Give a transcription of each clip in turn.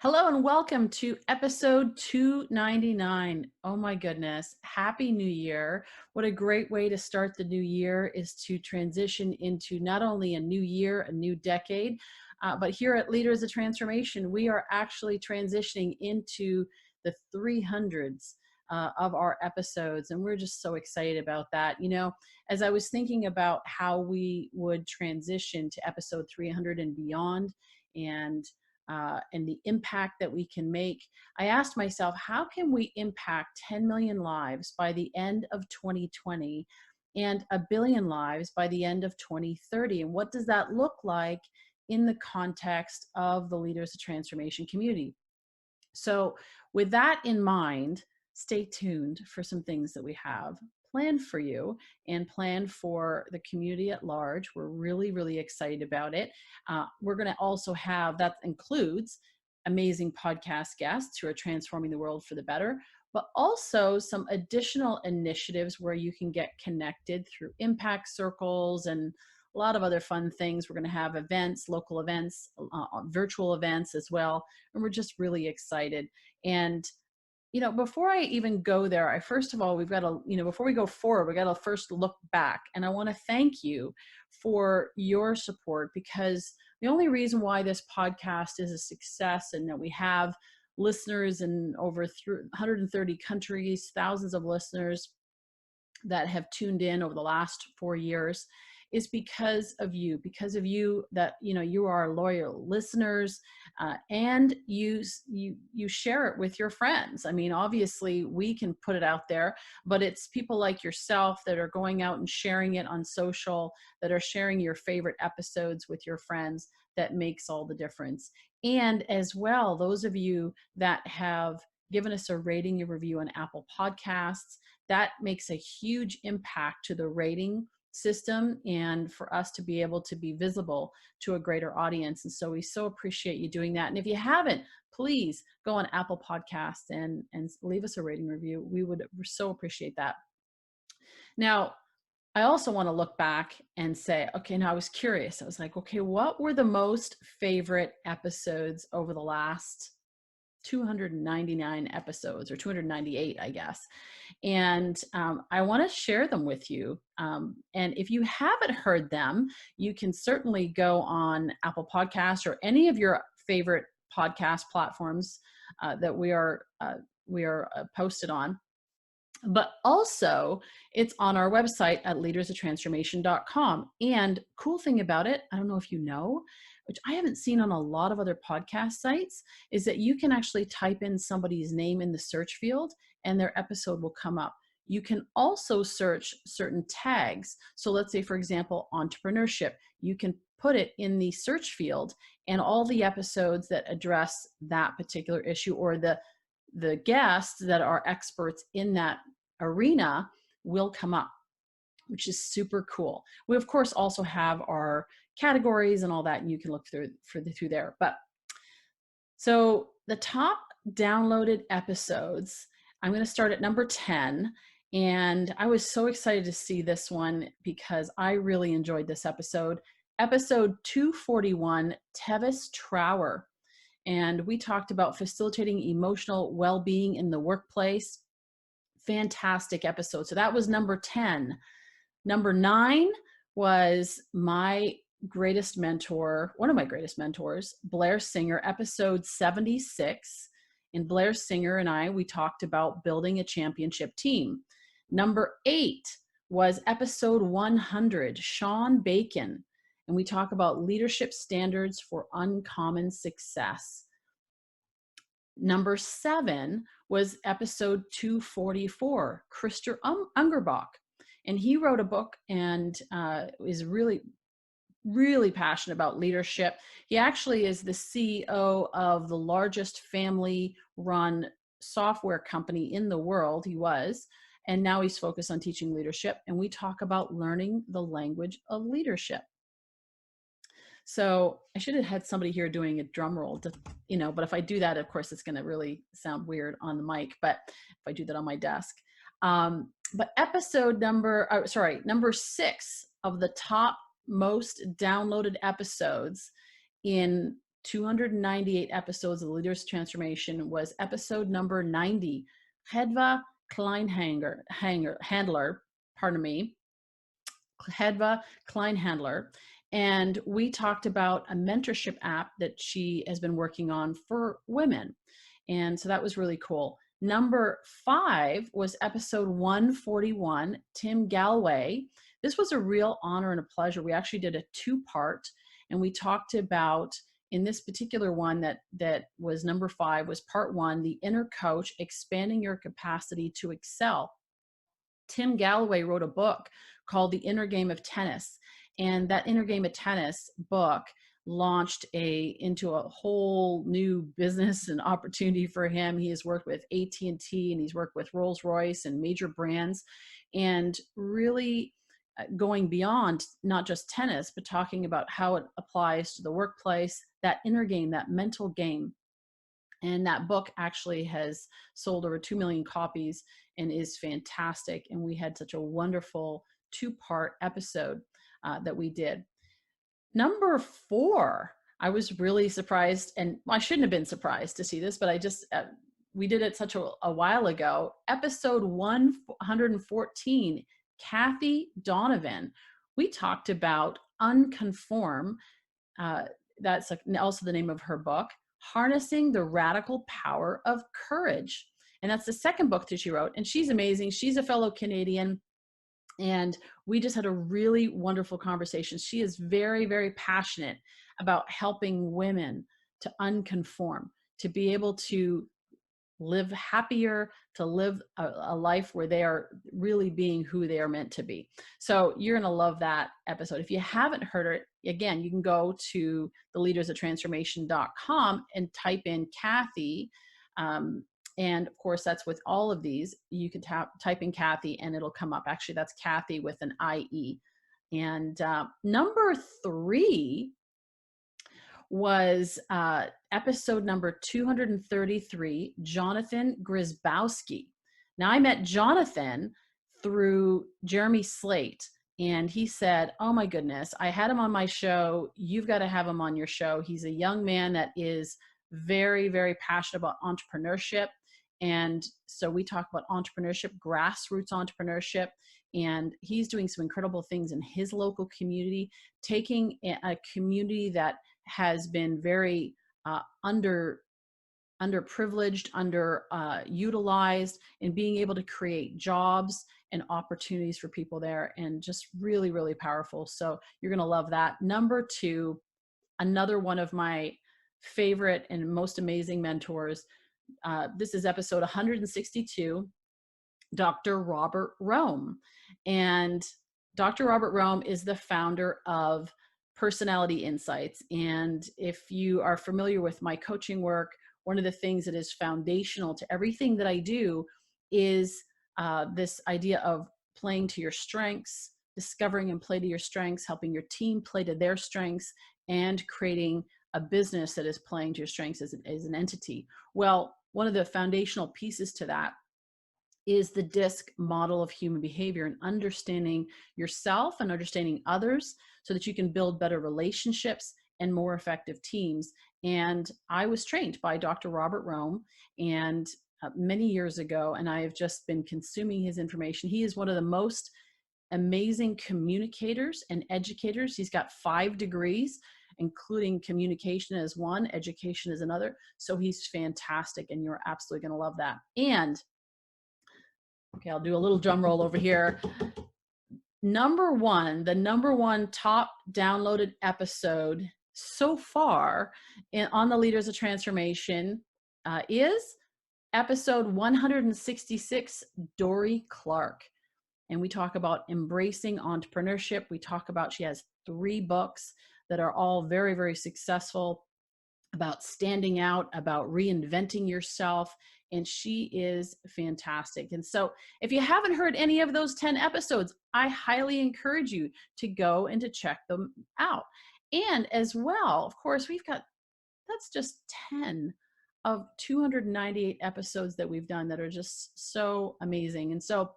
Hello and welcome to episode 299. Oh my goodness. Happy New Year. What a great way to start the new year is to transition into not only a new year, a new decade, but here at Leaders of Transformation, we are actually transitioning into the 300s of our episodes. And we're just so excited about that. As I was thinking about how we would transition to episode 300 and beyond, and the impact that we can make, I asked myself, how can we impact 10 million lives by the end of 2020 and a billion lives by the end of 2030? And what does that look like in the context of the Leaders of Transformation community? So with that in mind, stay tuned for some things that we have planned for you and planned for the community at large. We're really, really excited about it. We're going to also have, that includes amazing podcast guests who are transforming the world for the better, but also some additional initiatives where you can get connected through impact circles and a lot of other fun things. We're going to have events, local events, virtual events as well. And we're just really excited. And before I even go there, first of all, we've got to, before we go forward, we got to first look back. And I want to thank you for your support, because the only reason why this podcast is a success and that we have listeners in over 130 countries, thousands of listeners that have tuned in over the last 4 years, is because of you, that you are loyal listeners, and you share it with your friends. I mean, obviously we can put it out there, but it's people like yourself that are going out and sharing it on social, that are sharing your favorite episodes with your friends, that makes all the difference. And as well, those of you that have given us a rating, a review on Apple Podcasts, that makes a huge impact to the rating system and for us to be able to be visible to a greater audience. And so we so appreciate you doing that. And if you haven't, please go on Apple Podcasts and leave us a rating review. We would so appreciate that. Now, I also want to look back and say, okay, now I was curious. I was like, okay, what were the most favorite episodes over the last 299 episodes, or 298, I guess. And I want to share them with you. And if you haven't heard them, you can certainly go on Apple Podcasts or any of your favorite podcast platforms that we are posted on. But also, it's on our website at leadersoftransformation.com. And cool thing about it, I don't know if you know, which I haven't seen on a lot of other podcast sites, is that you can actually type in somebody's name in the search field and their episode will come up. You can also search certain tags. So let's say, for example, entrepreneurship. You can put it in the search field and all the episodes that address that particular issue, or the guests that are experts in that arena, will come up, which is super cool. We of course also have our categories and all that, and you can look through there. But so the top downloaded episodes, I'm going to start at number 10. And I was so excited to see this one because I really enjoyed this episode. Episode 241, Tevis Trower. And we talked about facilitating emotional well-being in the workplace. Fantastic episode. So that was number 10. Number 9 was my greatest mentor, one of my greatest mentors, Blair Singer, episode 76. And Blair Singer and I, we talked about building a championship team. Number 8 was episode 100, Sean Bacon. And we talk about leadership standards for uncommon success. Number 7 was episode 244, Christer Ungerbach. And he wrote a book and is really, really passionate about leadership. He actually is the CEO of the largest family-run software company in the world. He was. And now he's focused on teaching leadership. And we talk about learning the language of leadership. So I should have had somebody here doing a drum roll to, but if I do that, of course, it's going to really sound weird on the mic, but if I do that on my desk. But episode number 6 of the top most downloaded episodes in 298 episodes of the Leaders Transformation was episode number 90. Hedva Handler, pardon me, Hedva Kleinhandler. And we talked about a mentorship app that she has been working on for women. And so that was really cool. Number 5 was episode 141, Tim Galloway. This was a real honor and a pleasure. We actually did a 2-part, and we talked about, in this particular one that was number 5, was part 1, the inner coach, expanding your capacity to excel. Tim Galloway wrote a book called The Inner Game of Tennis. And that Inner Game of Tennis book launched into a whole new business and opportunity for him. He has worked with AT&T, and he's worked with Rolls-Royce and major brands, and really going beyond not just tennis, but talking about how it applies to the workplace, that inner game, that mental game. And that book actually has sold over 2 million copies and is fantastic. And we had such a wonderful 2-part episode that we did. Number 4, I was really surprised, and I shouldn't have been surprised to see this, but I just, we did it such a while ago. Episode 114, Kathy Donovan. We talked about Unconform. That's also the name of her book, Harnessing the Radical Power of Courage. And that's the second book that she wrote. And she's amazing. She's a fellow Canadian. And we just had a really wonderful conversation. She is very, very passionate about helping women to unconform, to be able to live happier, to live a life where they are really being who they are meant to be. So you're going to love that episode. If you haven't heard it, again, you can go to theleadersoftransformation.com and type in Kathy. And of course, that's with all of these. You can type in Kathy and it'll come up. Actually, that's Kathy with an IE. And number 3 was episode number 233, Jonathan Grzybowski. Now, I met Jonathan through Jeremy Slate, and he said, oh my goodness, I had him on my show. You've got to have him on your show. He's a young man that is very, very passionate about entrepreneurship. And so we talk about entrepreneurship, grassroots entrepreneurship, and he's doing some incredible things in his local community, taking a community that has been very underprivileged, underutilized, and being able to create jobs and opportunities for people there, and just really, really powerful. So you're going to love that. Number 2, another one of my favorite and most amazing mentors. This is episode 162, Dr. Robert Rome. And Dr. Robert Rome is the founder of Personality Insights. And if you are familiar with my coaching work, one of the things that is foundational to everything that I do is this idea of playing to your strengths, discovering and play to your strengths, helping your team play to their strengths, and creating a business that is playing to your strengths as an entity. Well, one of the foundational pieces to that is the DISC model of human behavior, and understanding yourself and understanding others so that you can build better relationships and more effective teams. And I was trained by Dr. Robert Rome and many years ago, and I have just been consuming his information. He is one of the most amazing communicators and educators. He's got 5 degrees, including communication as one, education as another. So he's fantastic, and you're absolutely going to love that. And okay, I'll do a little drum roll over here. The number 1 top downloaded episode so far on the Leaders of Transformation is episode 166, Dory Clark. And we talk about embracing entrepreneurship. We talk about, she has 3 books that are all very, very successful, about standing out, about reinventing yourself. And she is fantastic. And so if you haven't heard any of those 10 episodes, I highly encourage you to go and to check them out. And as well, of course, that's just 10 of 298 episodes that we've done that are just so amazing. And so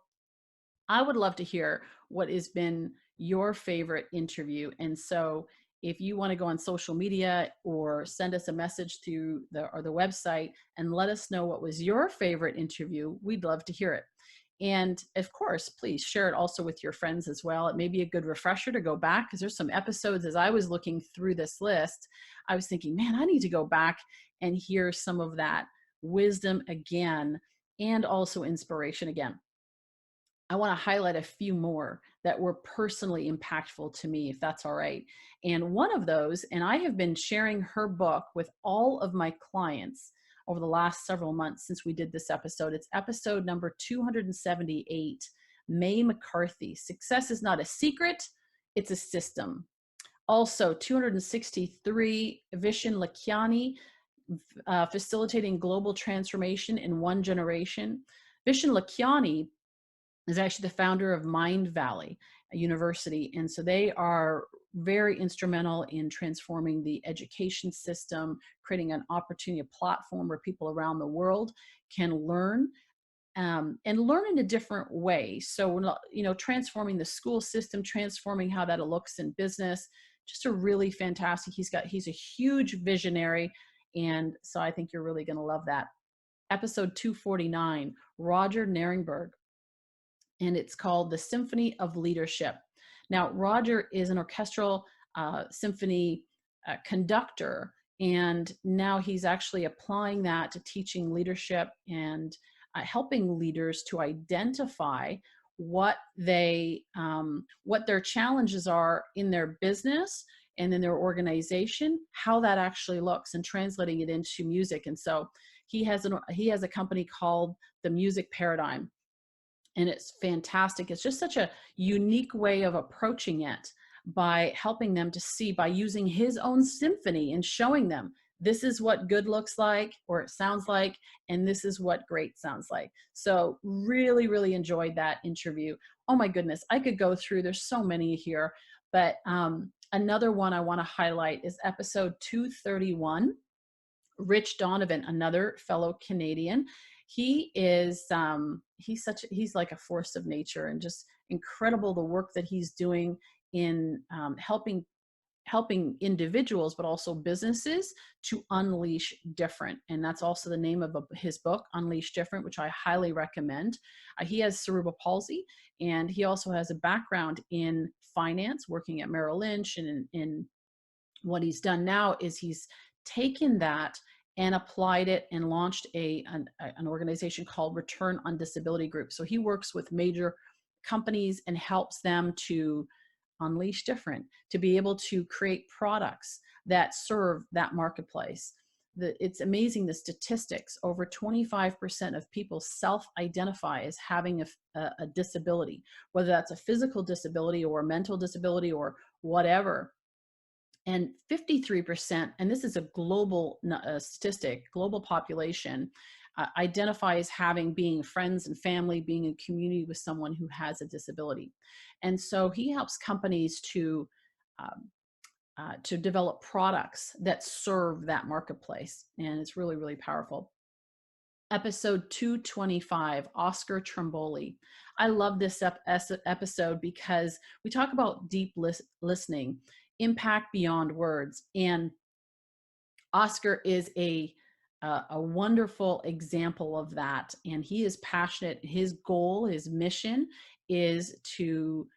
I would love to hear what has been your favorite interview. And so If you want to go on social media or send us a message through the website and let us know what was your favorite interview, we'd love to hear it. And of course, please share it also with your friends as well. It may be a good refresher to go back, because there's some episodes, as I was looking through this list, I was thinking, man, I need to go back and hear some of that wisdom again, and also inspiration again. I want to highlight a few more that were personally impactful to me, if that's all right. And one of those, and I have been sharing her book with all of my clients over the last several months since we did this episode. It's episode number 278, May McCarthy, Success is Not a Secret, It's a System. Also, 263, Vishen Lakhiani, Facilitating Global Transformation in One Generation. Vishen Lakhiani is actually the founder of Mind Valley University. And so they are very instrumental in transforming the education system, creating an opportunity, a platform where people around the world can learn, and learn in a different way. So, transforming the school system, transforming how that looks in business, just a really fantastic, he's a huge visionary. And so I think you're really going to love that. Episode 249, Roger Naringberg, and it's called The Symphony of Leadership. Now, Roger is an orchestral symphony conductor, and now he's actually applying that to teaching leadership and helping leaders to identify what their challenges are in their business and in their organization, how that actually looks, and translating it into music. And so he has a company called The Music Paradigm, and it's fantastic. It's just such a unique way of approaching it, by helping them to see, by using his own symphony and showing them, this is what good looks like, or it sounds like, and this is what great sounds like. So really, really enjoyed that interview. Oh my goodness, I could go through, there's so many here, but another one I want to highlight is episode 231, Rich Donovan, another fellow Canadian. He is he's like a force of nature, and just incredible the work that he's doing in helping individuals, but also businesses, to unleash different. And that's also the name of his book, Unleash Different, which I highly recommend. He has cerebral palsy, and he also has a background in finance, working at Merrill Lynch. And in what he's done now is he's taken that and applied it and launched an organization called Return on Disability Group. So he works with major companies and helps them to unleash different, to be able to create products that serve that marketplace. It's amazing, the statistics. Over 25% of people self-identify as having a disability, whether that's a physical disability or a mental disability or whatever. And 53%, and this is a global statistic, global population, identify as being friends and family, being in community with someone who has a disability. And so he helps companies to develop products that serve that marketplace. And it's really, really powerful. Episode 225, Oscar Trimboli. I love this episode because we talk about deep listening, impact beyond words. And Oscar is a wonderful example of that. And he is passionate. His goal, his mission is to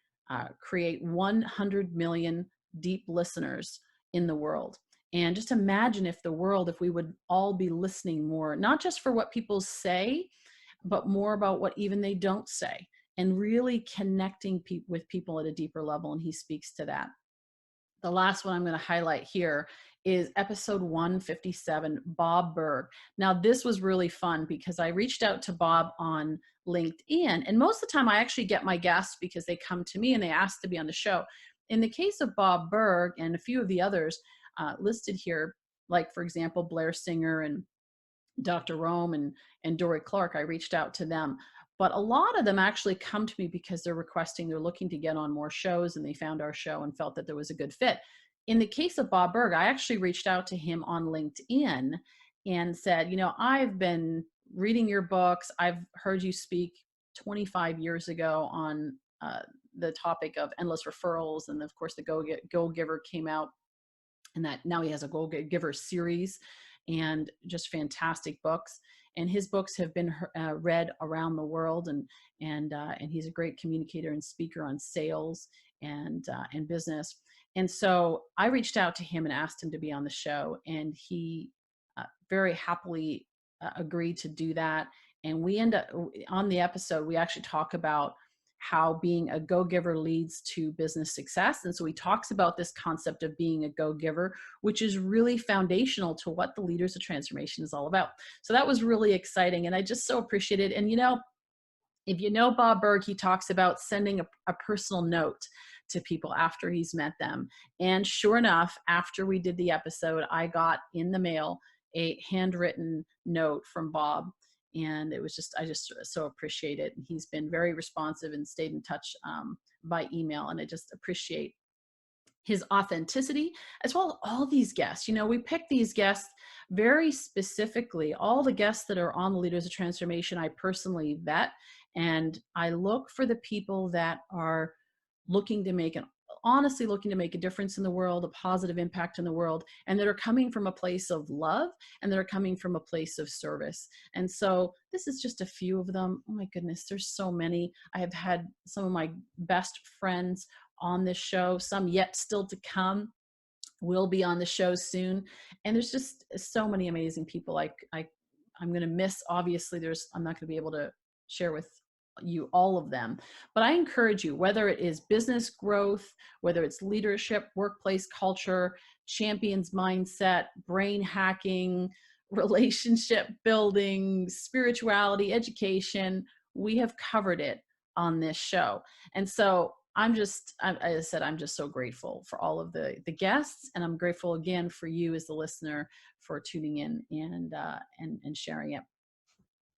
create 100 million deep listeners in the world. And just imagine if we would all be listening more, not just for what people say, but more about what even they don't say, and really connecting with people at a deeper level. And he speaks to that. The last one I'm going to highlight here is episode 157, Bob Berg. Now, this was really fun because I reached out to Bob on LinkedIn, and most of the time I actually get my guests because they come to me and they ask to be on the show. In the case of Bob Berg and a few of the others listed here, like, for example, Blair Singer and Dr. Rome and Dory Clark, I reached out to them. But a lot of them actually come to me because they're looking to get on more shows, and they found our show and felt that there was a good fit. In the case of Bob Berg, I actually reached out to him on LinkedIn and said, I've been reading your books. I've heard you speak 25 years ago on the topic of endless referrals. And of course, the Go Giver came out and that now he has a Go Giver series and just fantastic books. And his books have been read around the world, and he's a great communicator and speaker on sales and business. And so I reached out to him and asked him to be on the show, and he very happily agreed to do that. And we end up on the episode, we actually talk about how being a go-giver leads to business success. And so he talks about this concept of being a go-giver, which is really foundational to what the Leaders of Transformation is all about. So that was really exciting, and I just so appreciate it. And if you know Bob Berg, he talks about sending a personal note to people after he's met them. And sure enough, after we did the episode, I got in the mail a handwritten note from Bob. And it was I just so appreciate it. And he's been very responsive and stayed in touch by email. And I just appreciate his authenticity, as well as all these guests. We pick these guests very specifically. All the guests that are on the Leaders of Transformation, I personally vet, and I look for the people that are honestly looking to make a difference in the world, a positive impact in the world, and that are coming from a place of love, and that are coming from a place of service. And so this is just a few of them. Oh my goodness, there's so many. I have had some of my best friends on this show, some yet still to come will be on the show soon. And there's just so many amazing people. I'm going to miss, obviously I'm not going to be able to share with you all of them, but I encourage you, whether it is business growth, whether it's leadership, workplace culture, champions mindset, brain hacking, relationship building, spirituality, education, we have covered it on this show. And so as I said, I'm just so grateful for all of the guests, and I'm grateful again for you as the listener for tuning in and sharing it.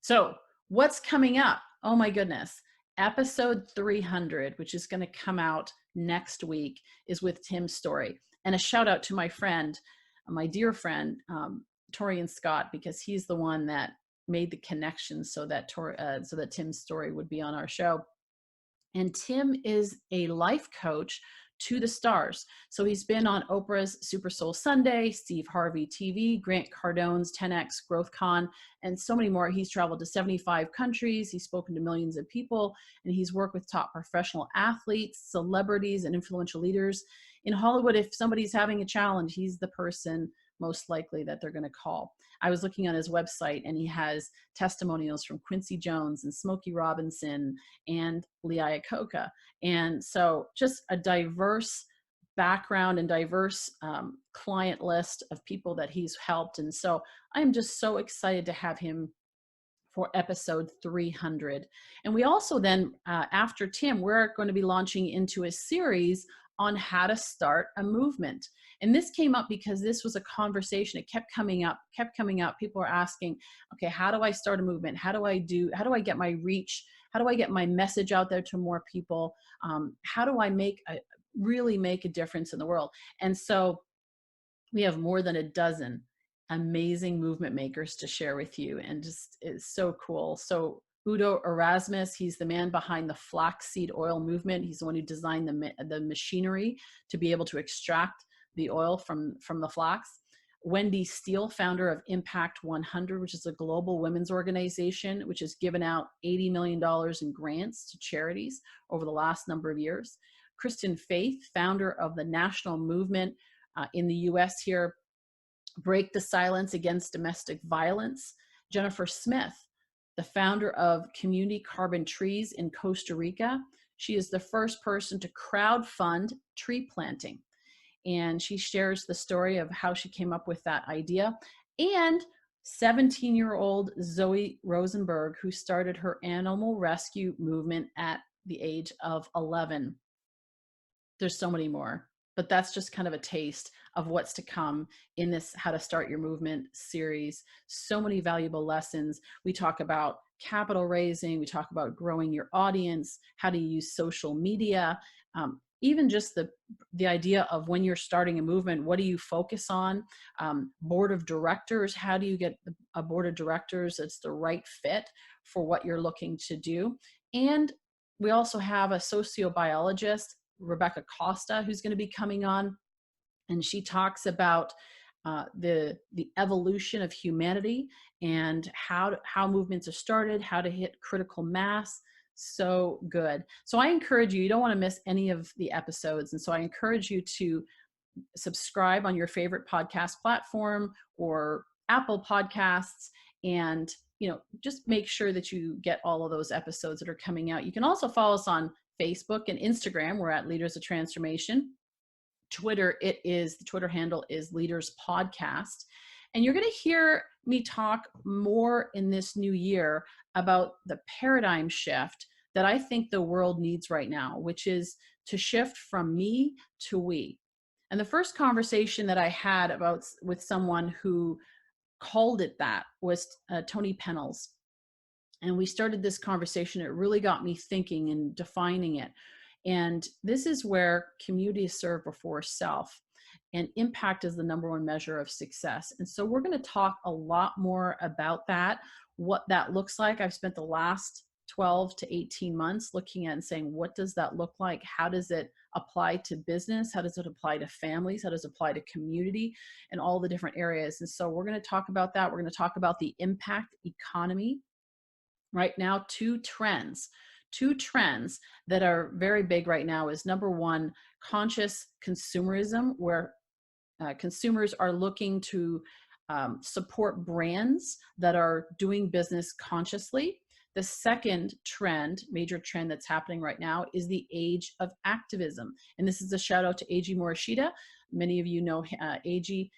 So what's coming up? Oh my goodness. Episode 300, which is going to come out next week, is with Tim Story. And a shout out to my friend, my dear friend, Torian Scott, because he's the one that made the connection so that Tim Story would be on our show. And Tim is a life coach to the stars. So he's been on Oprah's Super Soul Sunday, Steve Harvey TV, Grant Cardone's 10X Growth Con, and so many more. He's traveled to 75 countries. He's spoken to millions of people, and he's worked with top professional athletes, celebrities, and influential leaders. In Hollywood, if somebody's having a challenge, he's the person most likely that they're going to call. I was looking on his website, and he has testimonials from Quincy Jones and Smokey Robinson and Lee Iacocca. And so just a diverse background and diverse client list of people that he's helped. And so I'm just so excited to have him for episode 300. And we also then, after Tim, we're going to be launching into a series on how to start a movement. And this came up because this was a conversation. It kept coming up. People are asking, okay, how do I start a movement? How do I get my reach? How do I get my message out there to more people? How do I really make a difference in the world? And so we have more than a dozen amazing movement makers to share with you. And just, it's so cool. So Udo Erasmus, he's the man behind the flaxseed oil movement. He's the one who designed the machinery to be able to extract the oil from the flax. Wendy Steele, founder of Impact 100, which is a global women's organization, which has given out $80 million in grants to charities over the last number of years. Kristen Faith, founder of the national movement in the US here, Break the Silence Against Domestic Violence. Jennifer Smith, the founder of Community Carbon Trees in Costa Rica. She is the first person to crowdfund tree planting. And she shares the story of how she came up with that idea. And 17-year-old Zoe Rosenberg, who started her animal rescue movement at the age of 11. There's so many more, but that's just kind of a taste of what's to come in this How to Start Your Movement series. So many valuable lessons. We talk about capital raising. We talk about growing your audience, how to use social media, even just the idea of when you're starting a movement, what do you focus on? Board of directors, how do you get a board of directors that's the right fit for what you're looking to do? And we also have a sociobiologist, Rebecca Costa, who's going to be coming on And she talks about the evolution of humanity and how movements are started, how to hit critical mass. So good. So I encourage you, you don't want to miss any of the episodes. And so I encourage you to subscribe on your favorite podcast platform or Apple Podcasts, and just make sure that you get all of those episodes that are coming out. You can also follow us on Facebook and Instagram. We're at Leaders of Transformation. Twitter, the Twitter handle is Leaders Podcast. And you're going to hear me talk more in this new year about the paradigm shift that I think the world needs right now, which is to shift from me to we. And the first conversation that I had with someone who called it that was Tony Pennells. And we started this conversation. It really got me thinking and defining it. And this is where community is served before self, and impact is the number one measure of success. And so we're going to talk a lot more about that, what that looks like. I've spent the last 12 to 18 months looking at and saying, what does that look like? How does it apply to business? How does it apply to families? How does it apply to community and all the different areas? And so we're going to talk about that. We're going to talk about the impact economy. Right now, two trends that are very big right now is, number one, conscious consumerism, where consumers are looking to support brands that are doing business consciously. The second major trend that's happening right now is the age of activism. And this is a shout out to Eiji Morishita. Many of you know Eiji.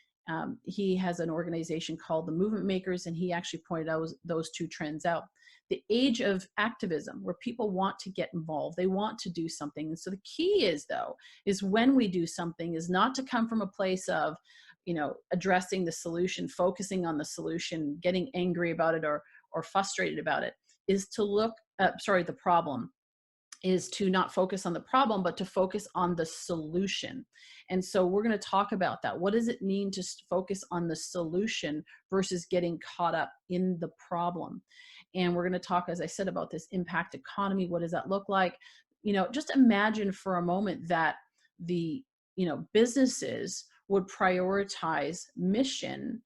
He has an organization called the Movement Makers, and he actually pointed out those two trends out. The age of activism, where people want to get involved, they want to do something. And so the key is when we do something, is not to come from a place of, addressing the solution, focusing on the solution, getting angry about it or frustrated about it, is to the problem, is to not focus on the problem, but to focus on the solution. And so we're going to talk about that. What does it mean to focus on the solution versus getting caught up in the problem? And we're going to talk, as I said, about this impact economy. What does that look like? Just imagine for a moment that the, businesses would prioritize mission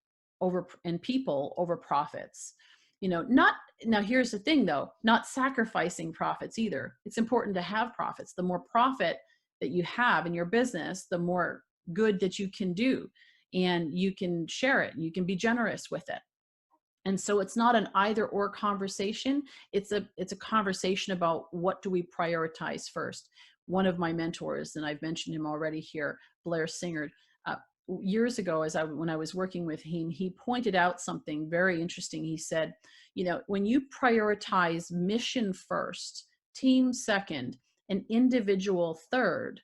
and people over profits. Now here's the thing though, not sacrificing profits either. It's important to have profits. The more profit that you have in your business, the more good that you can do, and you can share it, and you can be generous with it. And so it's not an either or conversation. It's a conversation about what do we prioritize first. One of my mentors, and I've mentioned him already here, Blair Singer, years ago, when I was working with him, he pointed out something very interesting. He said, when you prioritize mission first, team second, and individual third,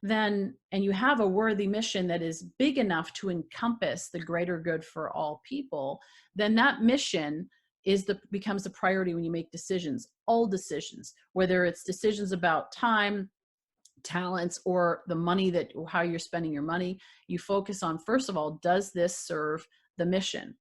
and you have a worthy mission that is big enough to encompass the greater good for all people, then that mission becomes the priority when you make decisions, all decisions, whether it's decisions about time, talents, or the money how you're spending your money. You focus on, first of all, does this serve the mission?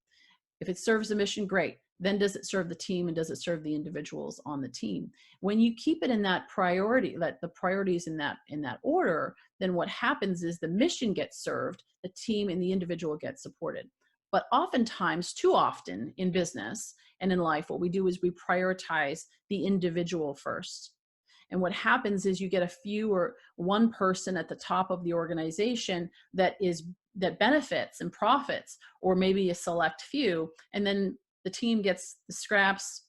If it serves the mission, great. Then does it serve the team, and does it serve the individuals on the team? When you keep it in that priority, the priorities in that order, then what happens is the mission gets served, the team and the individual gets supported. But oftentimes, too often in business and in life, what we do is we prioritize the individual first. And what happens is you get a few or one person at the top of the organization that benefits and profits, or maybe a select few, and then the team gets the scraps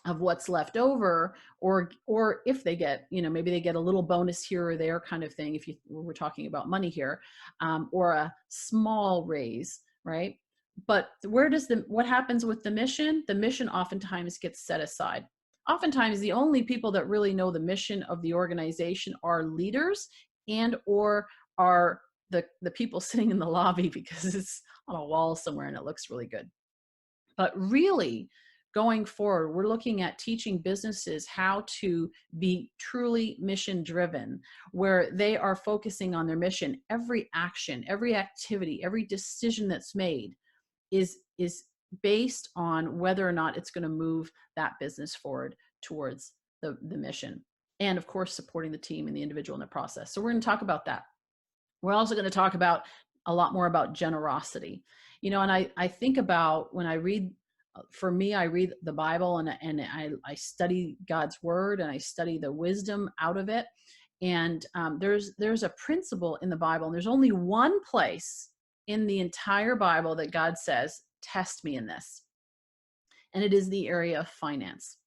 of what's left over, or if they get, maybe they get a little bonus here or there kind of thing, if we're talking about money here, or a small raise, right? But what happens with the mission? The mission oftentimes gets set aside. Oftentimes, the only people that really know the mission of the organization are leaders or are the people sitting in the lobby because it's on a wall somewhere and it looks really good. But really, going forward, we're looking at teaching businesses how to be truly mission driven, where they are focusing on their mission. Every action, every activity, every decision that's made is based on whether or not it's going to move that business forward towards the mission. And of course, supporting the team and the individual in the process. So we're going to talk about that. We're also going to talk about a lot more about generosity. And I think about when I read, for me, I read the Bible, and I study God's word, and I study the wisdom out of it. And there's a principle in the Bible, and there's only one place in the entire Bible that God says, test me in this. And it is the area of finance.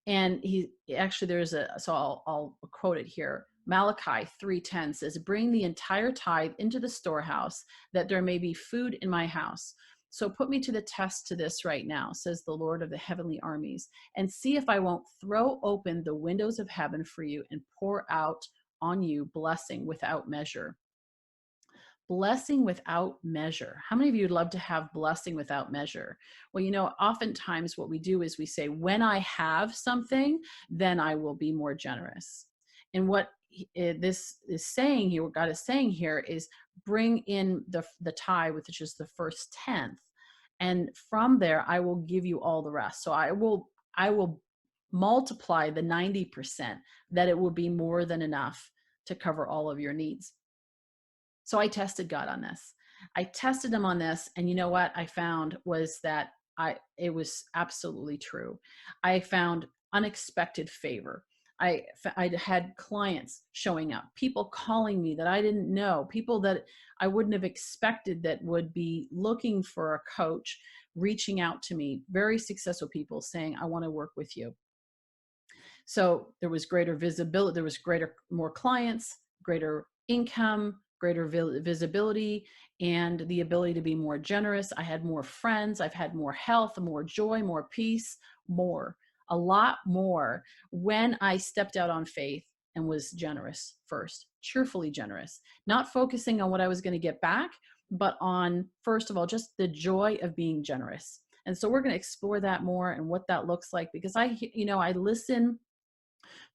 And he actually, there's so I'll quote it here. Malachi 3:10 says, bring the entire tithe into the storehouse, that there may be food in my house. So put me to the test to this right now, says the Lord of the heavenly armies, and see if I won't throw open the windows of heaven for you and pour out on you blessing without measure. Blessing without measure. How many of you would love to have blessing without measure? Well, oftentimes what we do is we say, when I have something, then I will be more generous. And what this is saying here, what God is saying here is, bring in the tithe, which is the first tenth. And from there, I will give you all the rest. So I will multiply the 90%, that it will be more than enough to cover all of your needs. So I tested God on this. I tested him on this, and you know what I found was that it was absolutely true. I found unexpected favor. I had clients showing up, people calling me that I didn't know, people that I wouldn't have expected that would be looking for a coach, reaching out to me, very successful people saying, I want to work with you. So there was greater visibility, there was more clients, greater income, greater visibility, and the ability to be more generous. I had more friends, I've had more health, more joy, more peace, a lot more, when I stepped out on faith and was generous first, cheerfully generous, not focusing on what I was going to get back, but on, first of all, just the joy of being generous. And so we're going to explore that more and what that looks like, because I listen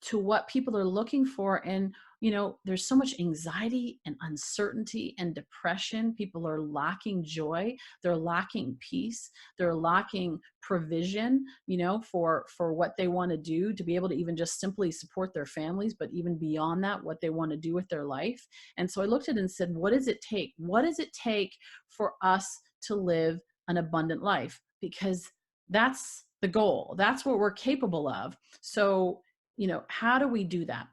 to what people are looking for. And, there's so much anxiety and uncertainty and depression. People are lacking joy. They're lacking peace. They're lacking provision, for what they want to do, to be able to even just simply support their families, but even beyond that, what they want to do with their life. And so I looked at it and said, what does it take? What does it take for us to live an abundant life? Because that's the goal. That's what we're capable of. So, how do we do that?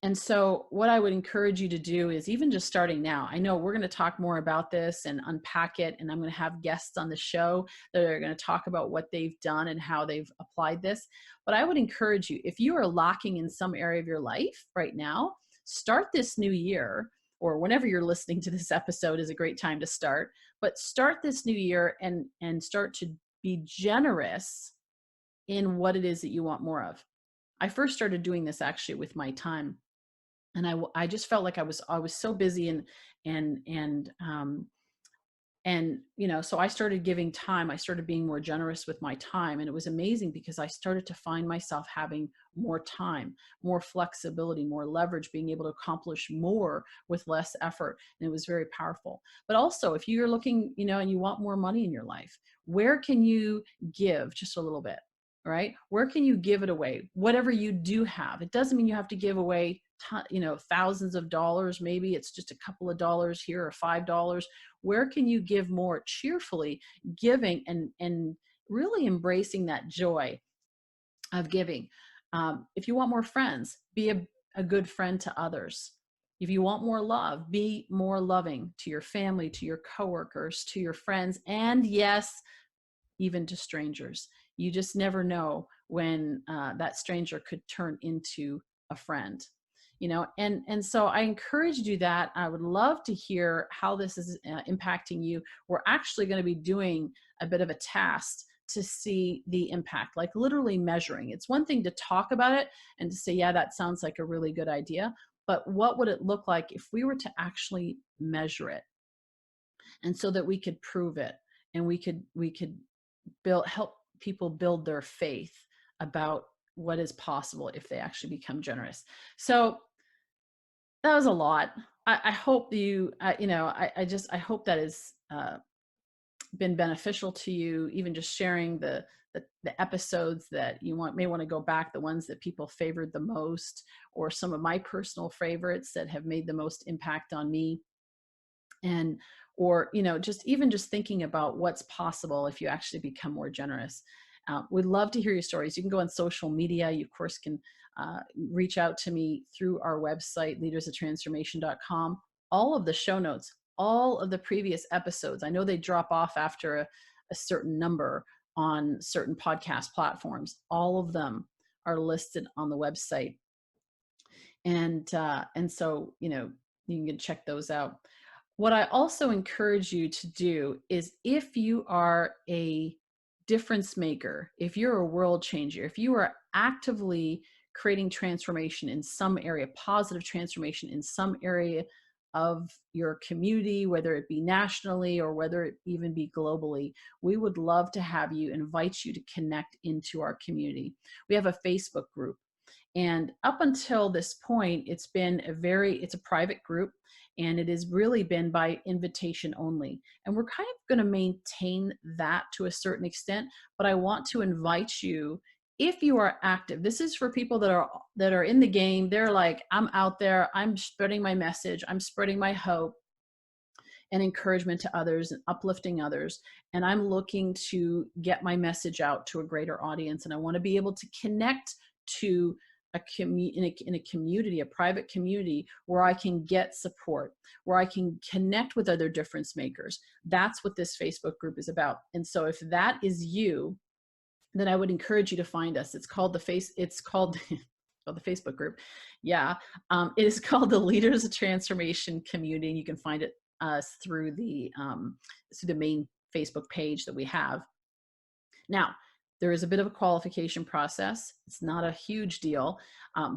And so what I would encourage you to do is, even just starting now, I know we're going to talk more about this and unpack it, and I'm going to have guests on the show that are going to talk about what they've done and how they've applied this. But I would encourage you, if you are lacking in some area of your life right now, start this new year, or whenever you're listening to this episode is a great time to start, but start this new year and start to be generous in what it is that you want more of. I first started doing this actually with my time, and I just felt like I was so busy, and so I started giving time. I started being more generous with my time, and it was amazing because I started to find myself having more time, more flexibility, more leverage, being able to accomplish more with less effort, and it was very powerful. But also, if you're looking, and you want more money in your life, where can you give just a little bit? Right? Where can you give it away? Whatever you do have. It doesn't mean you have to give away thousands of dollars. Maybe it's just a couple of dollars here, or $5. Where can you give more cheerfully, giving and really embracing that joy of giving? If you want more friends, be a good friend to others. If you want more love, be more loving to your family, to your coworkers, to your friends, and yes, even to strangers. You just never know when that stranger could turn into a friend. And so I encourage you to do that. I would love to hear how this is impacting you. We're actually going to be doing a bit of a test to see the impact, like literally measuring. It's one thing to talk about it and to say, yeah, that sounds like a really good idea, but what would it look like if we were to actually measure it, and so that we could prove it, and we could help people build their faith about what is possible if they actually become generous. So that was a lot. I hope I hope that has been beneficial to you, even just sharing the the episodes that you may want to go back, the ones that people favored the most, or some of my personal favorites that have made the most impact on me. And, or, just thinking about what's possible if you actually become more generous. We'd love to hear your stories. You can go on social media. You, of course, can reach out to me through our website, leadersoftransformation.com. All of the show notes, all of the previous episodes, I know they drop off after a certain number on certain podcast platforms. All of them are listed on the website. And so, you can check those out. What I also encourage you to do is, if you are a difference maker, if you're a world changer, if you are actively creating transformation in some area, positive transformation in some area of your community, whether it be nationally or whether it even be globally, we would love to have you, invite you to connect into our community. We have a Facebook group. And up until this point, it's a private group, and it has really been by invitation only. And we're kind of going to maintain that to a certain extent, but I want to invite you, if you are active. This is for people that are in the game. They're like, I'm out there, I'm spreading my message, I'm spreading my hope and encouragement to others and uplifting others. And I'm looking to get my message out to a greater audience. And I want to be able to connect to in a community, a private community, where I can get support, where I can connect with other difference makers. That's what this Facebook group is about. And so if that is you, then I would encourage you to find us. It's called the Facebook group. Yeah. It is called the Leaders of Transformation Community. And you can find it through the main Facebook page that we have. Now, there is a bit of a qualification process. It's not a huge deal,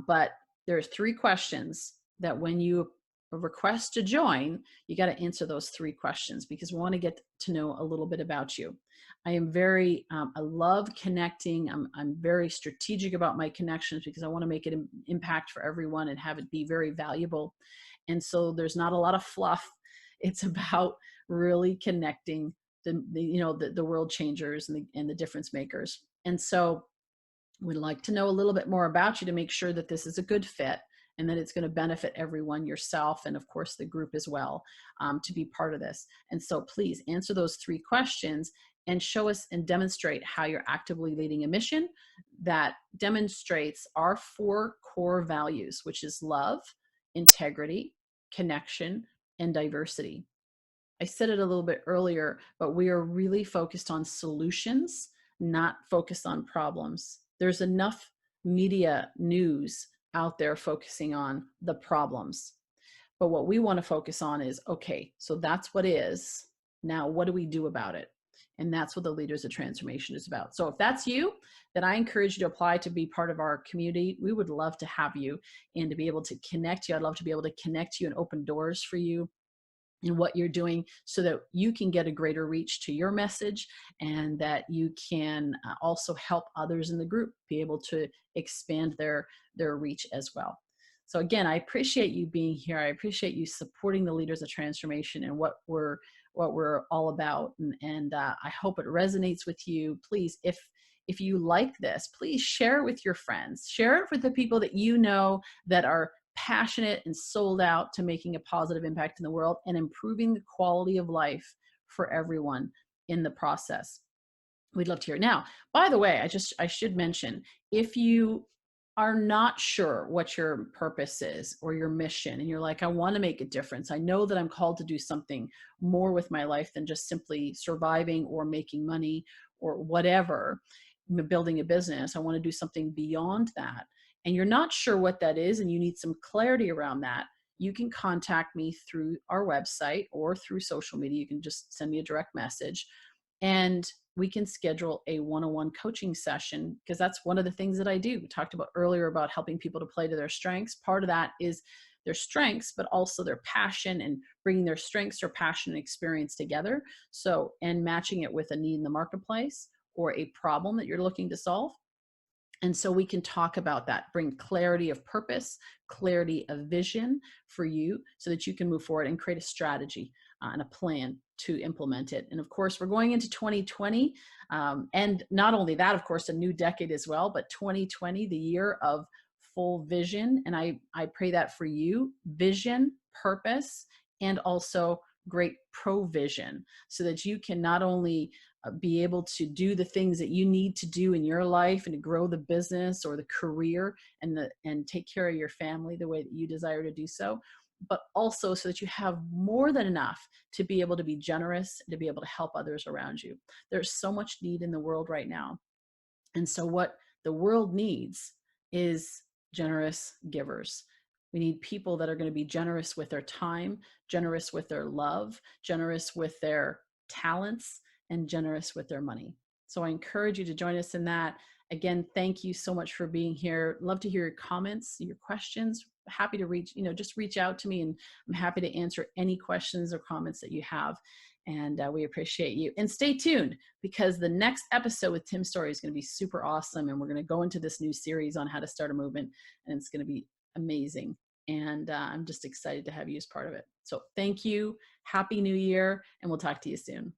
but there are 3 questions that when you request to join, you got to answer those 3 questions, because we want to get to know a little bit about you. I love connecting. I'm very strategic about my connections, because I want to make an impact for everyone and have it be very valuable. And so there's not a lot of fluff. It's about really connecting the world changers and the difference makers. And so we'd like to know a little bit more about you to make sure that this is a good fit and that it's going to benefit everyone, yourself, and of course the group as well, to be part of this. And so please answer those 3 questions and show us and demonstrate how you're actively leading a mission that demonstrates our 4 core values, which is love, integrity, connection, and diversity. I said it a little bit earlier, but we are really focused on solutions, not focused on problems. There's enough media news out there focusing on the problems. But what we want to focus on is, okay, so that's what is. Now, what do we do about it? And that's what the Leaders of Transformation is about. So if that's you, then I encourage you to apply to be part of our community. We would love to have you and to be able to connect you. I'd love to be able to connect you and open doors for you in what you're doing, so that you can get a greater reach to your message, and that you can also help others in the group be able to expand their reach as well. So again, I appreciate you being here. I appreciate you supporting the Leaders of Transformation and what we're all about. And I hope it resonates with you. Please, if you like this, please share it with your friends. Share it with the people that you know that are passionate and sold out to making a positive impact in the world and improving the quality of life for everyone in the process. We'd love to hear. Now, by the way, I should mention, if you are not sure what your purpose is or your mission, and you're like, I want to make a difference, I know that I'm called to do something more with my life than just simply surviving or making money or whatever, building a business, I want to do something beyond that, and you're not sure what that is and you need some clarity around that, you can contact me through our website or through social media. You can just send me a direct message and we can schedule a one-on-one coaching session, because that's one of the things that I do. We talked about earlier about helping people to play to their strengths. Part of that is their strengths, but also their passion, and bringing their strengths, their passion, and experience together. So, and matching it with a need in the marketplace or a problem that you're looking to solve. And so we can talk about that, bring clarity of purpose, clarity of vision for you, so that you can move forward and create a strategy. and a plan to implement it. And of course, we're going into 2020. And not only that, of course, a new decade as well, but 2020, the year of full vision. And I pray that for you, vision, purpose, and also great provision, so that you can not only be able to do the things that you need to do in your life and to grow the business or the career and take care of your family the way that you desire to do so, but also so that you have more than enough to be able to be generous and to be able to help others around you. There's so much need in the world right now. And so what the world needs is generous givers. We need people that are going to be generous with their time, generous with their love, generous with their talents, and generous with their money. So I encourage you to join us in that. Again, thank you so much for being here. Love to hear your comments, your questions. Happy to just reach out to me, and I'm happy to answer any questions or comments that you have. And we appreciate you. And stay tuned, because the next episode with Tim Story is going to be super awesome. And we're going to go into this new series on how to start a movement, and it's going to be amazing. And I'm just excited to have you as part of it. So thank you. Happy New Year, and we'll talk to you soon.